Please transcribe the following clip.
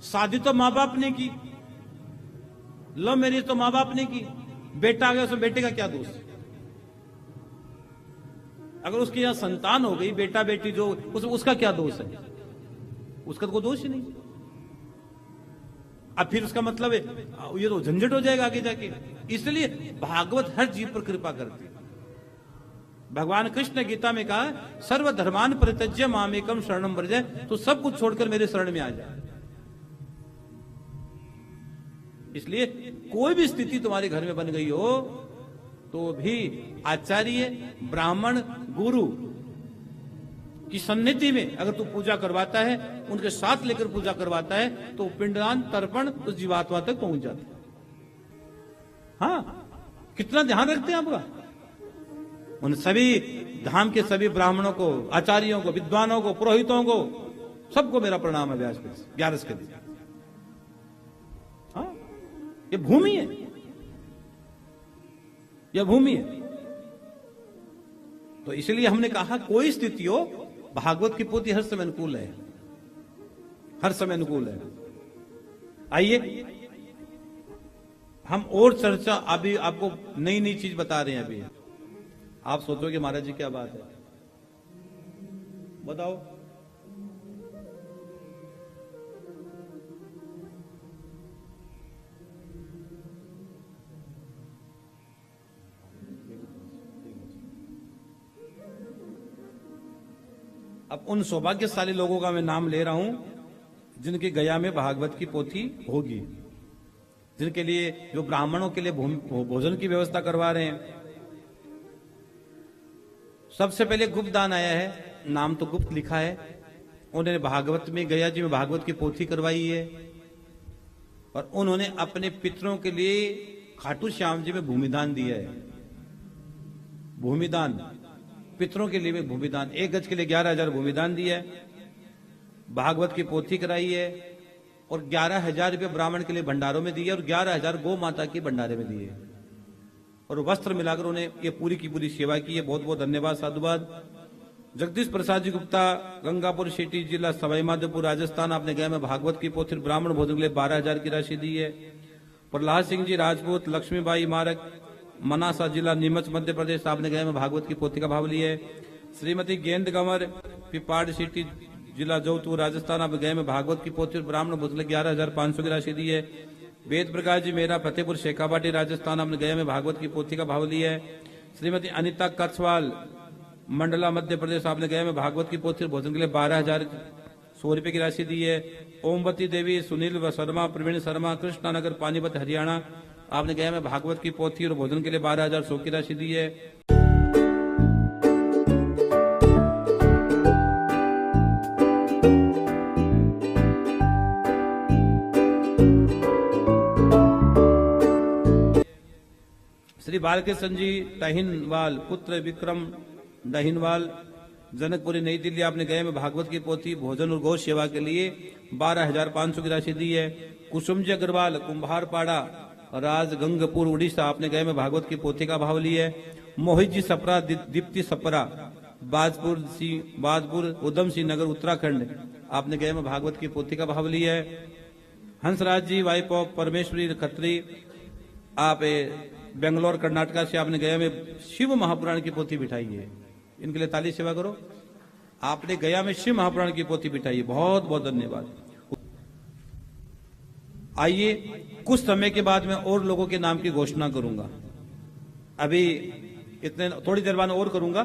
शादी तो माँ बाप ने की, लव मैरिज तो माँ बाप ने की, बेटा आ गया उसमें बेटे का क्या दोष? अगर उसके यहां संतान हो गई, बेटा बेटी जो उसका क्या दोष है? उसका तो कोई दोष ही नहीं। अब फिर उसका मतलब है ये तो झंझट हो जाएगा आगे जाके। इसलिए भागवत हर जीव पर कृपा करती है। भगवान कृष्ण ने गीता में कहा, सर्वधर्मान परित्यज्य मामेकम शरणम व्रज, तो सब कुछ छोड़कर मेरे शरण में आ जाए। इसलिए कोई भी स्थिति तुम्हारे घर में बन गई हो तो भी आचार्य, ब्राह्मण, गुरु की सन्निधि में अगर तू पूजा करवाता है, उनके साथ लेकर पूजा करवाता है, तो पिंडदान तर्पण उस जीवात्मा तक पहुंच जाता है। हाँ, कितना ध्यान रखते हैं आपका। उन सभी धाम के सभी ब्राह्मणों को, आचार्यों को, विद्वानों को, पुरोहितों को, सबको मेरा प्रणाम है व्यास के लिए। हाँ, ये भूमि है, यह भूमि है। तो इसलिए हमने कहा कोई स्थिति हो, भागवत की पोथी हर समय अनुकूल है, हर समय अनुकूल है। आइए हम और चर्चा, अभी आपको नई नई चीज बता रहे हैं। अभी आप सोचोगे महाराज जी क्या बात है, बताओ। अब उन सौभाग्यशाली लोगों का मैं नाम ले रहा हूं जिनकी गया में भागवत की पोथी होगी, जिनके लिए, जो ब्राह्मणों के लिए भोजन की व्यवस्था करवा रहे हैं। सबसे पहले गुप्त दान आया है, नाम तो गुप्त लिखा है। उन्होंने भागवत में, गया जी में भागवत की पोथी करवाई है, और उन्होंने अपने पितरों के लिए खाटू श्याम जी में भूमिदान दिया है। भूमिदान, पितरों के लिए भी भूमिदान, 1 गज के लिए 11,000 भूमिदान दिया है, भागवत की पोथी कराई है, और 11,000 रुपये ब्राह्मण के लिए भंडारों में दिए, और 11,000 गौ माता की भंडारे में दिए, और वस्त्र मिलाकर उन्हें ये पूरी की पूरी सेवा की है। बहुत बहुत धन्यवाद, साधुवाद। जगदीश प्रसाद जी गुप्ता, गंगापुर सिटी, जिला सवाई माधोपुर, राजस्थान, आपने गया में भागवत की पोथी ब्राह्मण भोजन के लिए 12,000 की राशि दी है। प्रहलाद सिंह जी राजपूत, लक्ष्मीबाई मारक, मनासा जिला, नीमच, मध्य प्रदेश, आपने गया में भागवत की पोथी का भाव लिया है। श्रीमती गेंद कंवर, पिपाड़ सिटी, जिला जोधपुर, राजस्थान, आप गए में भागवत की पोथी ब्राह्मण भोजन 11,500 की राशि दी है। वेद प्रकाश जी मेरा, फतेहपुर शेखावाटी, राजस्थान, आपने गया में भागवत की पोथी का भाव लिया है। श्रीमती अनिता कछवाल, मंडला, मध्य प्रदेश, आपने गया में भागवत की पोथी भोजन के लिए 12,100 रुपए की राशि दी है। ओमवती देवी, सुनील शर्मा, प्रवीण शर्मा, कृष्णानगर, पानीपत, हरियाणा, आपने गया में भागवत की पोथी और भोजन के लिए 12,100 की राशि दी है। श्री बालकृष्ण जी दहिनवाल, पुत्र विक्रम दहिनवाल, जनकपुरी, नई दिल्ली, आपने गए में भागवत की पोथी, भोजन और गौ सेवा के लिए 12,500 की राशि दी है। कुसुम जी अग्रवाल, कुंभारपाड़ा, राजगंगपुर, उड़ीसा, आपने गए में भागवत की पोथी का भाव लिया है। मोहित जी सपरा, दीप्ति सपरा, बाजपुर, उधम सिंह नगर, उत्तराखंड, आपने गए में भागवत की पोथी का भाव लिया है। हंसराज जी, वाइफ ऑफ परमेश्वरी खत्री, आप बेंगलोर, कर्नाटका से, आपने गया में शिव महापुराण की पोथी बिठाई है। इनके लिए ताली सेवा करो। आपने गया में शिव महापुराण की पोथी बिठाई है, बहुत बहुत धन्यवाद। आइए कुछ समय के बाद मैं और लोगों के नाम की घोषणा करूंगा। अभी इतने, थोड़ी देर बाद और करूंगा।